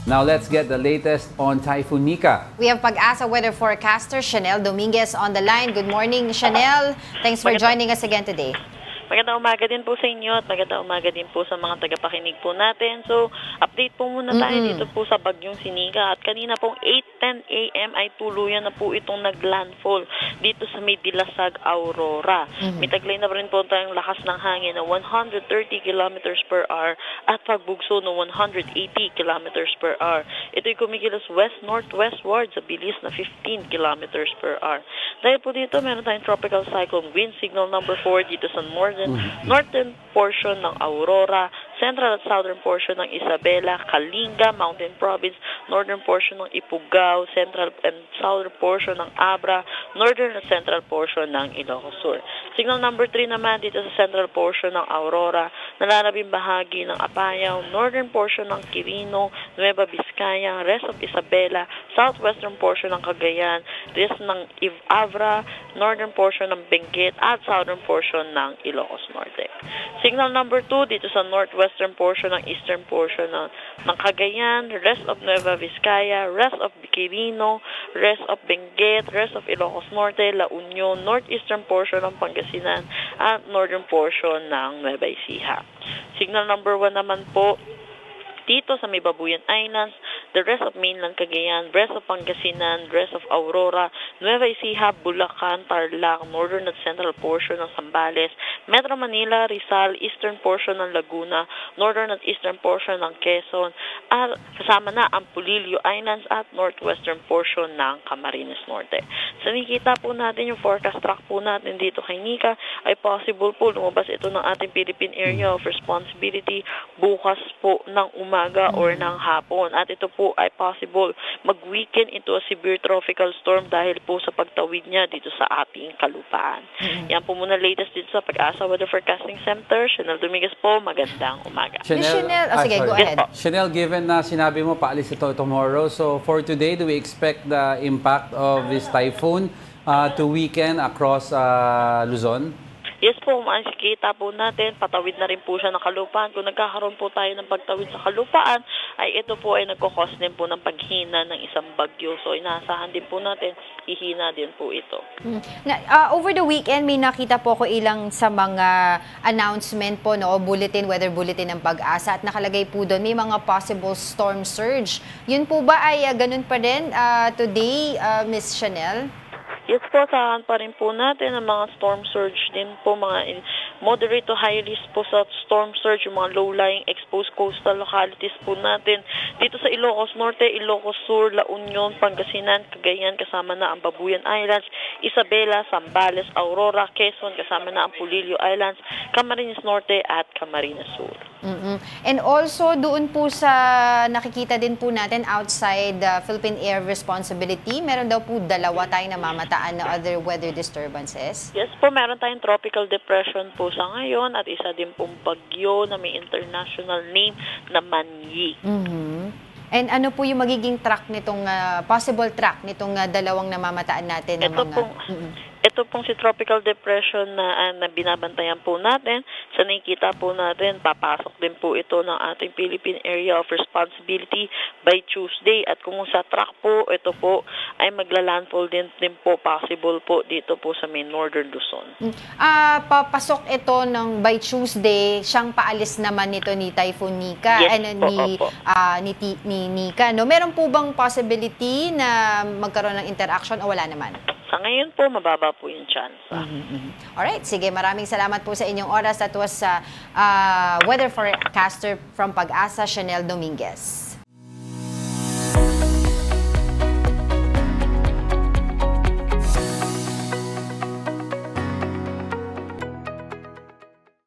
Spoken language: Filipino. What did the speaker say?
Now let's get the latest on Typhoon Nika. We have Pag-asa weather forecaster Chanel Dominguez on the line. Good morning, Chanel. Thanks for joining us again today. Magandang umaga din po sa inyo at magandang umaga din po sa mga tagapakinig po natin. So, update po muna tayo dito po sa bagyong Sinika. At kanina pong 8:10 a.m. ay tuluyan na po itong naglandfall dito sa may Dilasag, Aurora. May taglay na rin po tayong lakas ng hangin na 130 kilometers per hour at pagbugso ng 180 kilometers per hour. Ito'y kumikilos west-northwestward sa bilis na 15 kilometers per hour. Dahil po dito, meron tayong tropical cyclone wind signal number 4 dito sa northern portion ng Aurora, central at southern portion ng Isabela, Kalinga, Mountain Province, northern portion ng Ifugao, central and southern portion ng Abra, northern at central portion ng Ilocos Sur. Signal number 3 naman dito sa central portion ng Aurora, nalalabing bahagi ng Apayao, northern portion ng Quirino, Nueva Vizcaya, rest of Isabela, southwestern portion ng Cagayan, rest ng Avra, northern portion ng Benguet at southern portion ng Ilocos Norte. Signal number 2 dito sa northwestern portion ng eastern portion ng Cagayan, rest of Nueva Vizcaya, rest of Quirino, rest of Benguet, rest of Ilocos Norte, La Union, northeastern portion ng Pangasinan at northern portion ng Nueva Ecija. Signal number 1 naman po dito sa may Babuyan Islands, the rest of mainland Cagayan, rest of Pangasinan, rest of Aurora, Nueva Ecija, Bulacan, Tarlac, northern at central portion ng Zambales, Metro Manila, Rizal, eastern portion ng Laguna, northern at eastern portion ng Quezon, at kasama na ang Pulilio Islands at northwestern portion ng Camarines Norte. So nakikita po natin yung forecast track po natin dito kay Nika, ay possible po lumabas ito ng ating Philippine Area of Responsibility bukas po ng umaga or ng hapon. At ito po ay possible mag-weaken into a severe tropical storm dahil po sa pagtawid niya dito sa ating kalupaan. Yan po muna latest dito sa Pag-asa Weather Forecasting Center. Chanel Dominguez po, magandang umaga. Chanel, sige, go ahead. Chanel, given na sinabi mo paalis ito tomorrow, so for today, do we expect the impact of this typhoon to weaken across Luzon? Yes po, makikita po natin, patawid na rin po siya ng kalupaan. Kung nagkakaroon po tayo ng pagtawid sa kalupaan, ay ito po ay nagkakos din po ng paghina ng isang bagyo. So inaasahan din po natin, ihina din po ito. Over the weekend, may nakita po ko ilang sa mga announcement po, no, bulletin, weather bulletin ng Pag-asa, at nakalagay po doon, may mga possible storm surge. Yun po ba ay ganun pa rin today, Ms. Chanel? Yes po, saan pa rin po natin ang mga storm surge din po, mga moderate to high risk po sa storm surge, yung mga low-lying exposed coastal localities po natin. Dito sa Ilocos Norte, Ilocos Sur, La Union, Pangasinan, Cagayan, kasama na ang Babuyan Islands, Isabela, Zambales, Aurora, Quezon, kasama na ang Pulilio Islands, Camarines Norte at Camarines Sur. And also, doon po sa nakikita din po natin outside Philippine Air Responsibility, meron daw po dalawa tayong namamataan na other weather disturbances? Yes po, meron tayong tropical depression po sa ngayon at isa din pong bagyo na may international name na Manyi. And ano po yung magiging track nitong, possible track nitong dalawang namamataan natin? Ito pong si tropical depression na binabantayan po natin. Sa nakikita po natin, papasok din po ito ng ating Philippine Area of Responsibility by Tuesday. At kung sa track po, ito po ay magla-landfall din po possible po dito po sa may northern Luzon. Papasok ito ng by Tuesday, siyang paalis naman nito ni Typhoon Nika, yes, ni Nika. No? Meron po bang possibility na magkaroon ng interaction o wala naman? Sa ngayon po, mababa po yung chance. Alright, sige, maraming salamat po sa inyong oras. That was weather forecaster from Pag-asa, Chanel Dominguez.